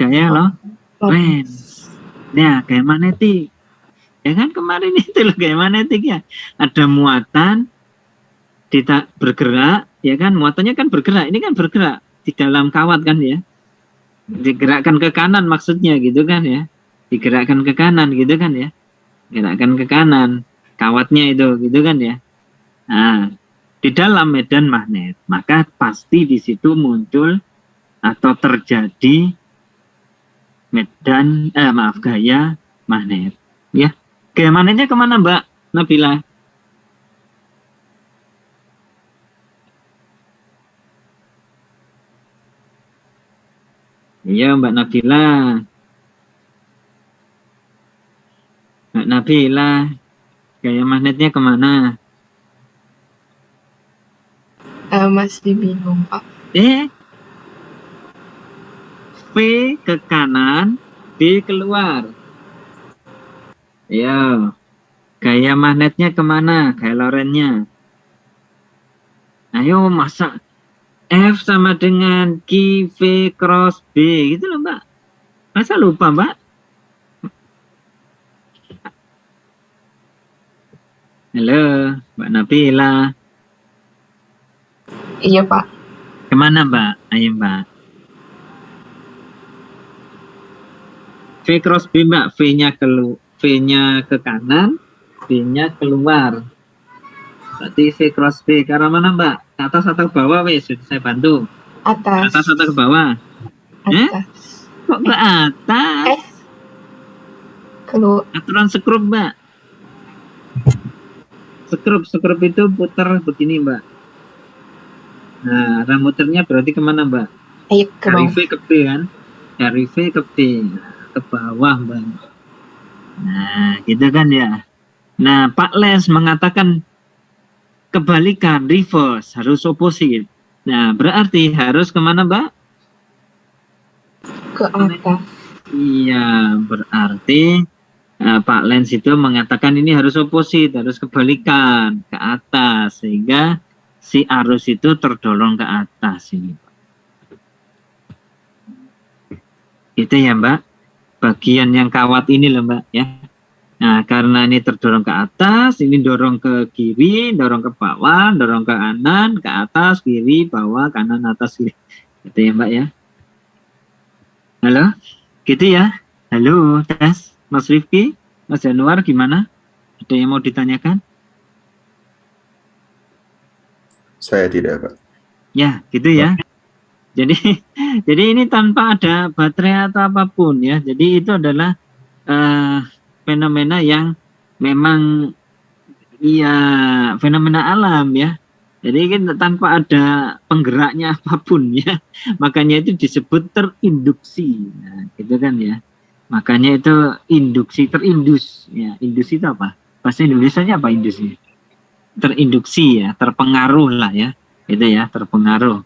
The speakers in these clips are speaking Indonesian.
gaya lorentz. Nah, gaya magnetik. Ya kan kemarin itu loh gaya magnetik ya. Ada muatan bergerak, ya kan, muatannya kan bergerak. Ini kan bergerak di dalam kawat kan ya. Digerakkan ke kanan maksudnya gitu kan ya. Digerakkan ke kanan gitu kan ya. Gerakkan ke kanan kawatnya itu gitu kan ya. Nah, di dalam medan magnet, maka pasti di situ muncul atau terjadi gaya magnet. Ya, gaya magnetnya kemana Mbak Nabila? Iya Mbak Nabila. Mbak Nabila, gaya magnetnya kemana? Masih bingung Pak. V ke kanan, D keluar. Ayo, gaya magnetnya kemana? Gaya Lorentz-nya. Ayo, masa F sama dengan Q, V, cross B. Gitu loh, Mbak. Masa lupa, Mbak? Halo, Mbak Nabila. Iya, Pak. Kemana, Mbak? Ayo, Mbak. V cross B, Mbak. V-nya ke kanan, B-nya keluar. Berarti V cross B. Ke arah mana, Mbak? Ke atas atau ke bawah, wes? Sudah saya bantu. Atas. Ke atas atau ke bawah? Atas. Kok ke atas? Keluar. Aturan skrup, Mbak. Skrup itu putar begini, Mbak. Nah, arah muternya berarti kemana, Mbak? Ayo ke Dari bawah. V ke B kan? Dari V ke B. Nah, ke bawah, Mbak. Nah, gitu kan ya. Nah, Pak Les mengatakan kebalikan, reverse, harus opposite. Nah, berarti harus kemana, Mbak? Ke atas. Iya, berarti Pak Lens itu mengatakan ini harus opposite, harus kebalikan, ke atas. Sehingga si arus itu terdorong ke atas ini. Itu ya Mbak, bagian yang kawat ini loh Mbak ya. Nah karena ini terdorong ke atas, ini dorong ke kiri, dorong ke bawah, dorong ke kanan, ke atas, kiri, bawah, kanan, atas, kiri. Gitu ya Mbak ya. Halo, gitu ya. Halo, tes, Mas Rifki, Mas Januar gimana? Ada yang mau ditanyakan? Saya tidak, Pak. Ya, gitu ya. Jadi ini tanpa ada baterai atau apapun ya. Jadi itu adalah fenomena yang memang iya fenomena alam ya. Jadi kan tanpa ada penggeraknya apapun ya. Makanya itu disebut terinduksi. Nah, gitu kan ya. Makanya itu induksi, terindus ya. Indus itu apa? Bahasa Indonesianya apa induksi? Terinduksi ya, terpengaruh lah ya. Itu ya, terpengaruh.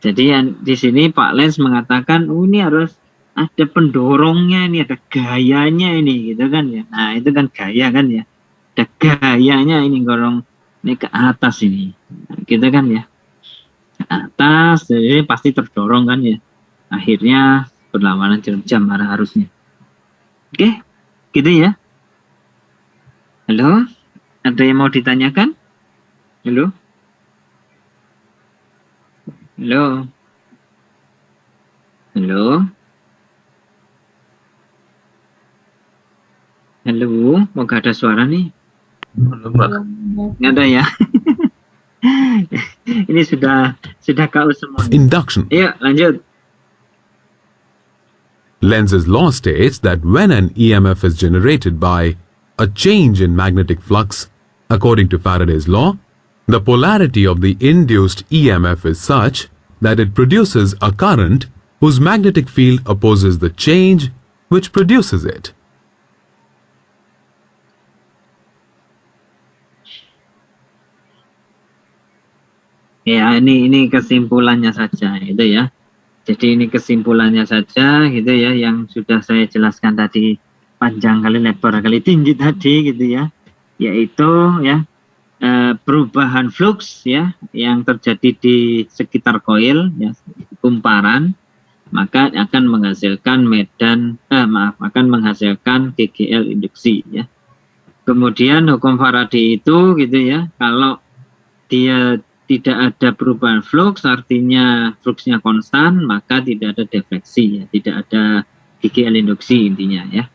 Jadi di sini Pak Lens mengatakan, ini harus ada pendorongnya, ini ada gayanya ini, gitu kan ya. Nah itu kan gaya kan ya, ada gayanya ini gorong ini ke atas ini, nah, gitu kan ya, ke atas, jadi pasti terdorong kan ya. Akhirnya berlawanan jarum jam arah arusnya. Oke, gitu ya. Halo, ada yang mau ditanyakan? Halo. Halo. Halo. Halo, mau gak ada suara nih? Nggak ada ya. Ini sudah KO semua. Induction. Iya, lanjut. Lenz's law states that when an EMF is generated by a change in magnetic flux, according to Faraday's law, the polarity of the induced EMF is such that it produces a current whose magnetic field opposes the change which produces it. Ya, ini kesimpulannya saja itu ya. Jadi ini kesimpulannya saja gitu ya, yang sudah saya jelaskan tadi panjang kali lebar kali tinggi tadi gitu ya. Yaitu ya perubahan flux ya yang terjadi di sekitar koil ya, kumparan. maka akan menghasilkan akan menghasilkan GGL induksi ya. Kemudian hukum Faraday itu gitu ya, kalau dia tidak ada perubahan flux, artinya fluxnya konstan, maka tidak ada defleksi ya, tidak ada GGL induksi intinya ya.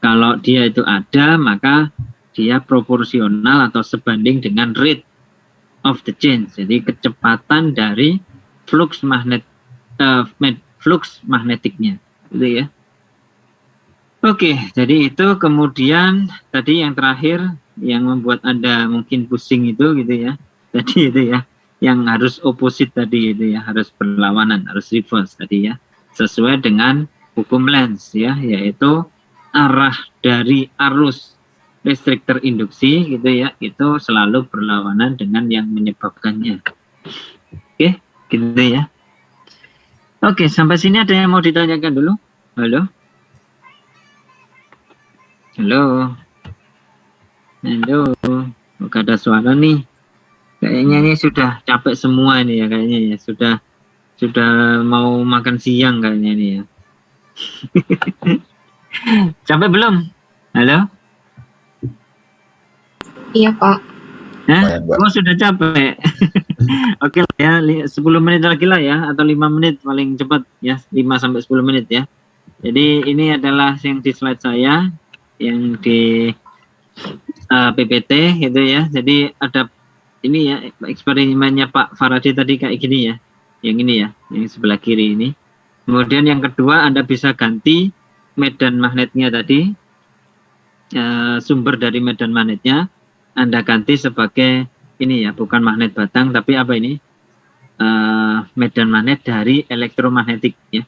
Kalau dia itu ada, maka dia proporsional atau sebanding dengan rate of the change, jadi kecepatan dari flux magnetiknya, gitu ya. Oke, jadi itu kemudian tadi yang terakhir yang membuat Anda mungkin pusing itu gitu ya. Tadi itu ya, yang harus opposite tadi itu ya, harus berlawanan, harus reverse tadi ya. Sesuai dengan hukum Lenz ya, yaitu arah dari arus listrik terinduksi gitu ya, itu selalu berlawanan dengan yang menyebabkannya. Oke, gitu ya. Oke, sampai sini ada yang mau ditanyakan dulu? Halo? Halo? Halo? Gak ada suara nih. Kayaknya ini sudah capek semua ini ya kayaknya ya. Sudah mau makan siang kayaknya ini ya. Capek belum? Halo? Iya, Pak. Hah? Lumayan, Pak. Oh, sudah capek. Oke lah ya, 10 menit lagi lah ya, atau 5 menit paling cepat ya, 5-10 menit ya. Jadi ini adalah yang di slide saya, yang di PPT gitu ya. Jadi ada ini ya, eksperimennya Pak Faraday tadi kayak gini ya, yang ini ya, yang sebelah kiri ini. Kemudian yang kedua, Anda bisa ganti medan magnetnya tadi, sumber dari medan magnetnya Anda ganti sebagai ini ya, bukan magnet batang tapi apa ini, medan magnet dari elektromagnetik ya.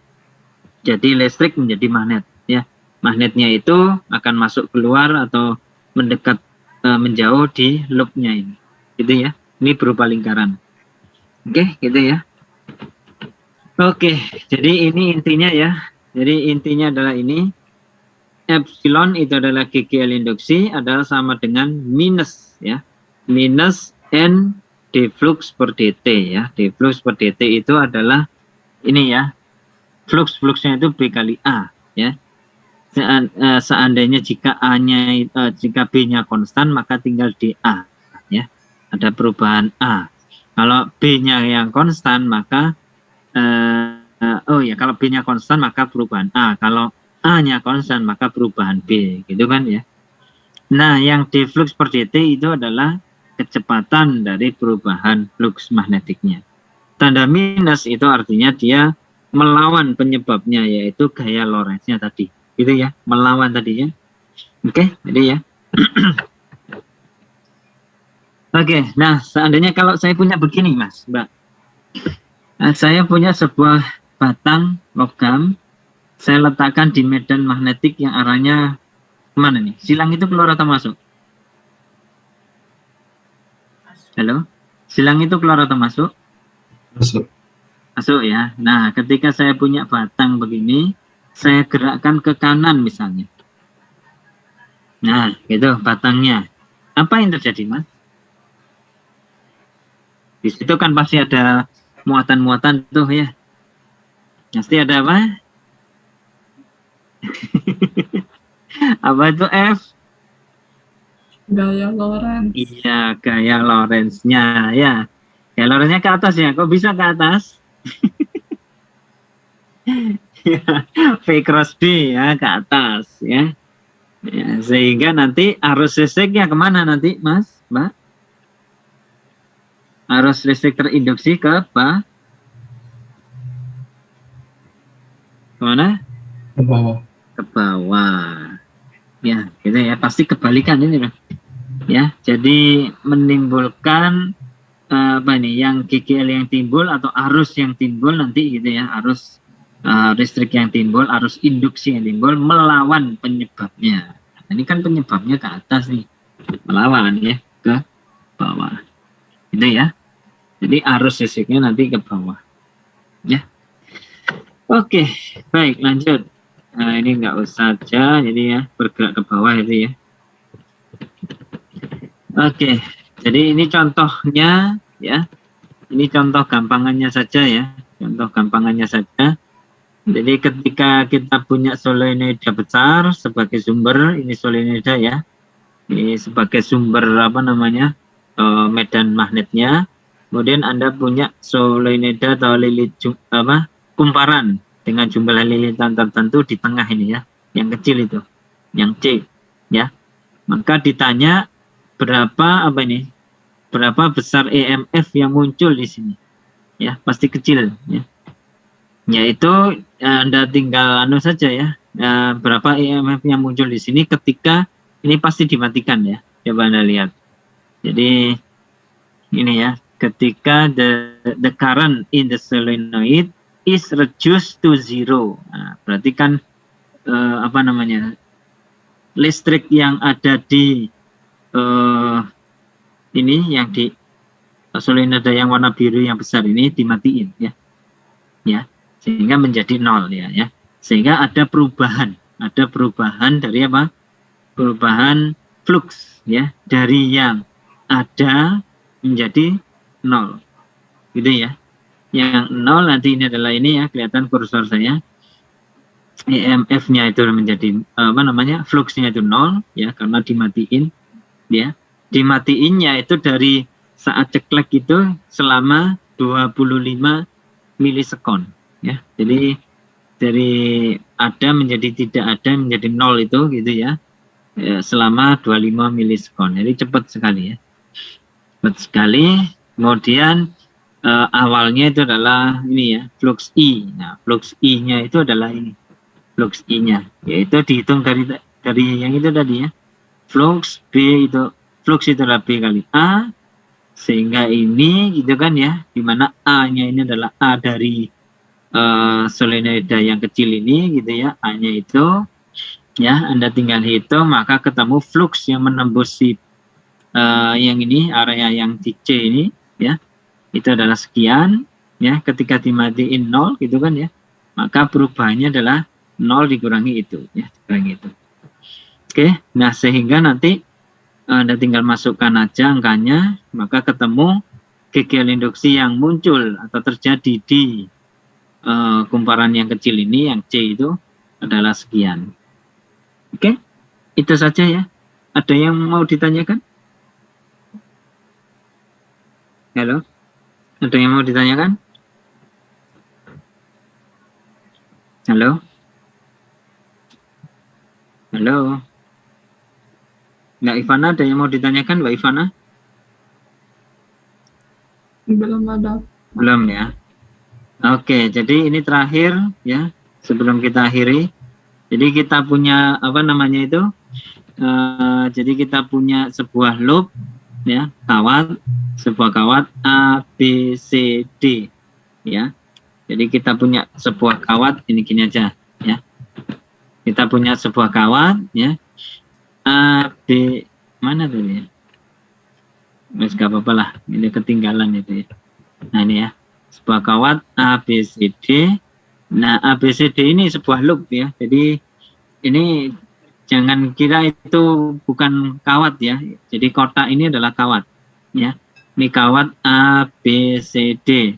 Jadi listrik menjadi magnet ya. Magnetnya itu akan masuk keluar atau mendekat, menjauh di loopnya ini, gitu ya. Ini berupa lingkaran. Oke, gitu ya. Oke, jadi ini intinya ya. Jadi intinya adalah ini. Epsilon itu adalah GGL induksi adalah sama dengan minus ya, minus N d flux per dt ya. D flux per dt itu adalah ini ya, fluxnya itu B kali A ya. Seandainya jika A-nya jika B-nya konstan maka tinggal dA ya, ada perubahan A. Kalau B-nya yang konstan maka kalau B-nya konstan maka perubahan A, kalau A-nya konstan maka perubahan B, gitu kan ya. Nah, yang d flux per dt itu adalah kecepatan dari perubahan flux magnetiknya. Tanda minus itu artinya dia melawan penyebabnya, yaitu gaya Lorentz-nya tadi, gitu ya, melawan tadi ya. Oke, jadi ya. Oke, nah seandainya kalau saya punya begini Mas, Mbak. Nah, saya punya sebuah batang logam, saya letakkan di medan magnetik yang arahnya kemana nih? Silang itu keluar atau masuk? Halo? Silang itu keluar atau masuk? Masuk. Masuk ya. Nah, ketika saya punya batang begini, saya gerakkan ke kanan misalnya. Nah, gitu batangnya. Apa yang terjadi, Mas? Di situ kan pasti ada muatan-muatan tuh ya. Pasti ada apa? Apa itu F? Gaya Lorentz. Iya, gaya Lorentz-nya ya. Gaya Lorentz-nya ke atas ya. Kok bisa ke atas? V cross B ya, ke atas ya. Ya, sehingga nanti arus listriknya kemana nanti, Mas, Mbak? Arus listrik terinduksi ke apa? Kemana? Ke bawah. Ke bawah. Ya, gitu ya. Pasti kebalikan ini loh. Ya, jadi menimbulkan apa nih? Yang GGL yang timbul atau arus yang timbul nanti gitu ya. Arus listrik yang timbul, arus induksi yang timbul melawan penyebabnya. Nah, ini kan penyebabnya ke atas nih. Melawan ya ke bawah. Gitu ya. Jadi arus listriknya nanti ke bawah. Ya. Oke, baik lanjut. Nah, ini nggak usah aja, jadi ya bergerak ke bawah itu ya. Oke, jadi ini contohnya ya. Ini contoh gampangannya saja ya. Contoh gampangannya saja. Jadi ketika kita punya solenoida besar sebagai sumber, ini solenoida ya, ini sebagai sumber apa namanya medan magnetnya. Kemudian Anda punya solenoida atau lili kumparan dengan jumlah lilitan tertentu di tengah ini ya, yang kecil itu, yang C ya. Maka ditanya berapa besar EMF yang muncul di sini ya, pasti kecil ya. Yaitu Anda tinggal saja ya, berapa EMF yang muncul di sini ketika ini pasti dimatikan ya. Coba Anda lihat. Jadi ini ya, ketika the current in the solenoid is reduced to zero. Nah, berarti kan listrik yang ada di ini yang di solenoida yang warna biru yang besar ini dimatiin ya. Ya, sehingga menjadi nol ya. Sehingga ada perubahan dari apa? Perubahan flux ya, dari yang ada menjadi nol. Gitu ya. Yang nol nanti ini adalah ini ya, kelihatan kursor saya. EMF-nya itu menjadi fluxnya itu nol ya, karena dimatiin ya. Dimatiinnya itu dari saat ceklek itu selama 25 milisekon ya. Jadi dari ada menjadi tidak ada menjadi nol itu gitu ya, selama 25 milisekon. Jadi cepat sekali ya. Cepat sekali. Kemudian awalnya itu adalah ini ya, flux I. Nah, flux I-nya itu adalah ini. Flux I-nya yaitu dihitung dari yang itu tadi ya. Flux itu adalah B kali A, sehingga ini gitu kan ya, dimana A-nya ini adalah A dari solenoida yang kecil ini gitu ya, A-nya itu ya, Anda tinggal hitung maka ketemu flux yang menembus si yang ini, area yang di C ini ya, itu adalah sekian ya. Ketika dimatiin 0 gitu kan ya, maka perubahannya adalah 0 dikurangi itu ya, dikurangi itu. Oke, nah sehingga nanti Anda tinggal masukkan aja angkanya, maka ketemu GGL induksi yang muncul atau terjadi di kumparan yang kecil ini, yang C itu adalah sekian. Oke, itu saja ya. Ada yang mau ditanyakan? Halo? Ada yang mau ditanyakan? Halo? Halo? Mbak Ivana, ada yang mau ditanyakan Mbak Ivana? Belum ada. Belum ya. Oke, jadi ini terakhir ya, sebelum kita akhiri. Jadi kita punya jadi kita punya sebuah loop ya, sebuah kawat A B C D ya. Jadi kita punya sebuah kawat ini gini aja ya. Kita punya sebuah kawat ya. A B mana tadi ya? Mas gak apa-apa lah, ini ketinggalan itu ya. Nah ini ya, sebuah kawat A B C D. Nah A B C D ini sebuah loop ya. Jadi ini jangan kira itu bukan kawat ya. Jadi kotak ini adalah kawat ya. Ini kawat A B C D.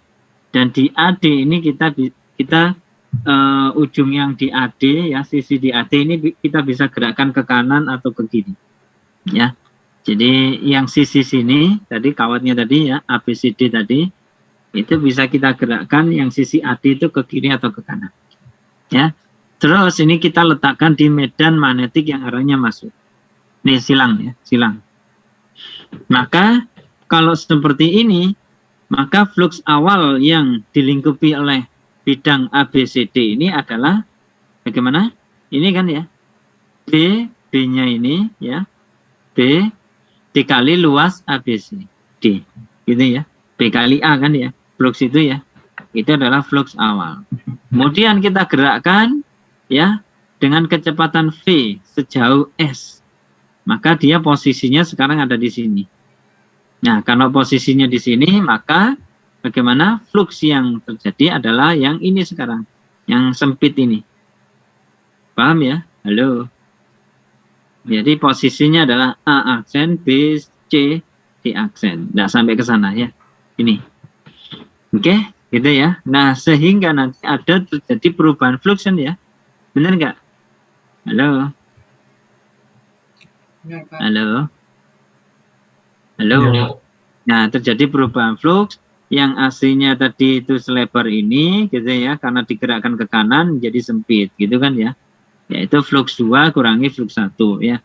Dan di AD ini kita ujung yang di AD ya, sisi di AD ini kita bisa gerakkan ke kanan atau ke kiri ya. Jadi yang sisi sini tadi kawatnya tadi ya, ABCD tadi itu bisa kita gerakkan yang sisi AD itu ke kiri atau ke kanan ya. Terus ini kita letakkan di medan magnetik yang arahnya masuk. Nih silang ya, silang. Maka kalau seperti ini, maka flux awal yang dilingkupi oleh bidang ABCD ini adalah bagaimana? Ini kan ya, B-nya ini ya, B dikali luas ABCD, gitu ya. B kali A kan ya, flux itu ya, itu adalah flux awal. Kemudian kita gerakkan ya dengan kecepatan V sejauh S, maka dia posisinya sekarang ada di sini. Nah, kalau posisinya di sini, maka bagaimana flux yang terjadi adalah yang ini sekarang, yang sempit ini. Paham ya? Halo. Jadi posisinya adalah A aksen, B, C, D aksen. Nggak sampai ke sana ya. Ini. Oke, gitu ya. Nah, sehingga nanti ada terjadi perubahan fluxon ya. Benar nggak? Halo? Halo? Halo? Ya. Nah, terjadi perubahan flux yang aslinya tadi itu selebar ini gitu ya, karena digerakkan ke kanan jadi sempit gitu kan ya. Yaitu flux 2 kurangi flux 1 ya.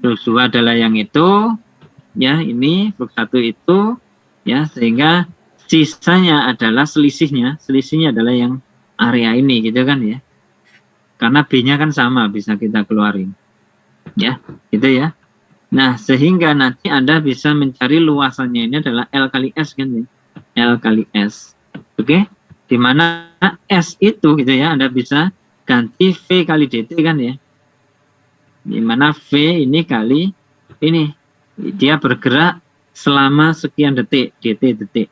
Flux 2 adalah yang itu ya, ini flux 1 itu ya, sehingga sisanya adalah selisihnya adalah yang area ini gitu kan ya. Karena B-nya kan sama bisa kita keluarin. Ya, gitu ya. Nah, sehingga nanti Anda bisa mencari luasannya ini adalah L kali S kan ya. L kali S. Oke? Di mana S itu gitu ya, Anda bisa ganti V kali DT kan ya. Di mana V ini kali ini. Dia bergerak selama sekian detik, DT detik.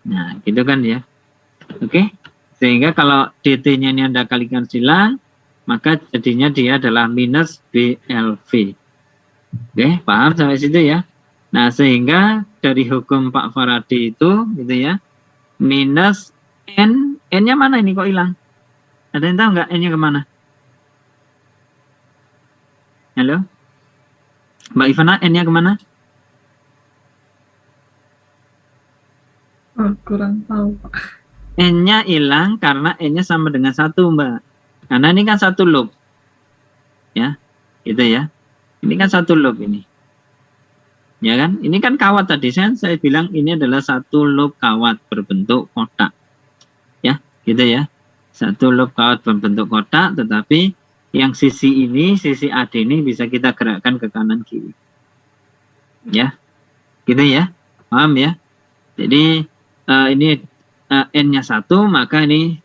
Nah, gitu kan ya. Oke? Sehingga kalau DT-nya ini Anda kalikan silang, maka jadinya dia adalah minus BLV. Oke, paham sampai situ ya? Nah, sehingga dari hukum Pak Faraday itu gitu ya, minus N-nya mana ini kok hilang? Ada yang tahu nggak N-nya kemana? Halo? Mbak Ivana, N-nya kemana? Oh, kurang tahu, Pak. N-nya hilang karena N-nya sama dengan 1, Mbak. Karena ini kan 1 loop. Ya, gitu ya. Ini kan 1 loop ini. Ya kan? Ini kan kawat tadi. Saya bilang ini adalah 1 loop kawat berbentuk kotak. Ya, gitu ya. 1 loop kawat berbentuk kotak, tetapi yang sisi ini, sisi AD ini bisa kita gerakkan ke kanan kiri. Ya. Gitu ya. Paham ya? Jadi ini N-nya 1, maka ini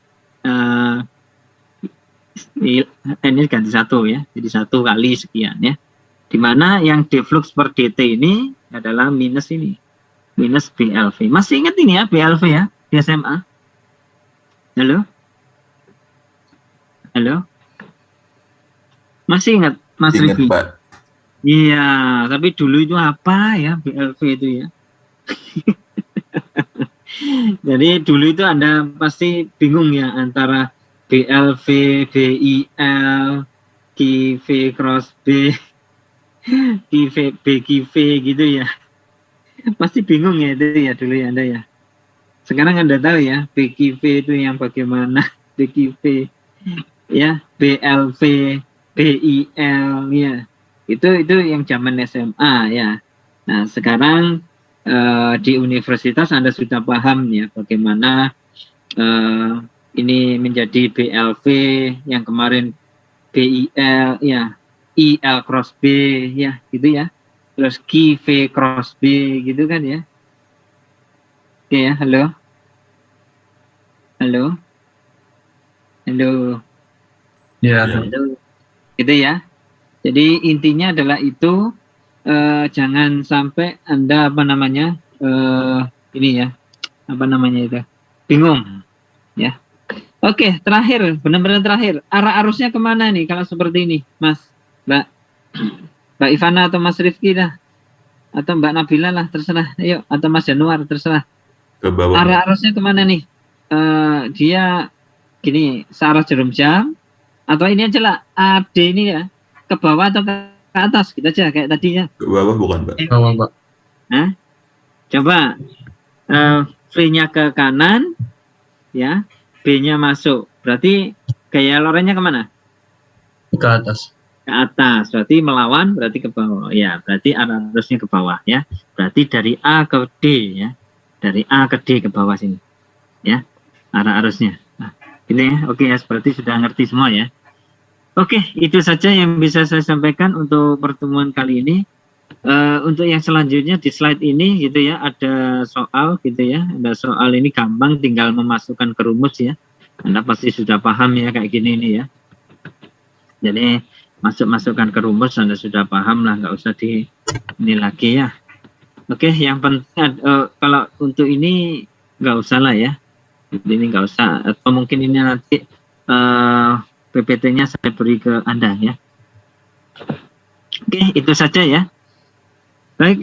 N-nya ganti 1 ya. Jadi 1 kali sekian ya. Di mana yang deflux per DT ini adalah minus ini. Minus BLV. Masih ingat ini ya BLV ya di SMA? Halo? Halo? Masih ingat Mas Ingat, Rifki? Pak. Iya, tapi dulu itu apa ya BLV itu ya? Jadi dulu itu Anda pasti bingung ya antara BLV, BIL, QV cross B, QV, BQV gitu ya. Pasti bingung ya itu ya dulu ya Anda ya. Sekarang Anda tahu ya BQV itu yang bagaimana, BQV ya, BLV, BIL ya. Itu yang zaman SMA ya. Nah, sekarang di universitas Anda sudah paham ya bagaimana ini menjadi BLV, yang kemarin BIL ya, IL cross B ya, gitu ya. Terus QV cross B gitu kan ya. Oke ya, halo. Halo. Halo. Ya. Halo. Gitu ya. Jadi intinya adalah itu, jangan sampai Anda ini ya, bingung ya. Oke, terakhir, benar-benar terakhir, arah arusnya kemana nih kalau seperti ini, Mas, Mbak Ivana atau Mas Rifki dah, atau Mbak Nabila lah, terserah, ayo, atau Mas Januar, terserah. Ke bawah. Arah arusnya kemana nih? Dia gini, searah jarum jam, atau ini aja lah, AD ini ya, ke bawah atau ke atas, gitu aja kayak tadi ya. Ke bawah bukan, Pak? Bawah, Pak. Nah, coba V-nya ke kanan, ya, B-nya masuk. Berarti gaya lorentnya kemana? Ke atas. Ke atas. Berarti melawan, berarti ke bawah. Ya, berarti arah arusnya ke bawah. Ya, berarti dari A ke D. Ya, dari A ke D ke bawah sini. Ya, arah arusnya. Nah, ini ya. Oke ya, seperti sudah ngerti semua ya. Oke, itu saja yang bisa saya sampaikan untuk pertemuan kali ini. Untuk yang selanjutnya di slide ini gitu ya, ada soal gitu ya, ada soal ini gampang, tinggal memasukkan ke rumus ya. Anda pasti sudah paham ya kayak gini nih ya. Jadi masukkan ke rumus, Anda sudah paham lah, nggak usah di ini lagi ya. Oke, yang penting kalau untuk ini nggak usah lah ya. Ini nggak usah, atau mungkin ini nanti PPT-nya saya beri ke Anda ya. Oke, itu saja ya. Baik.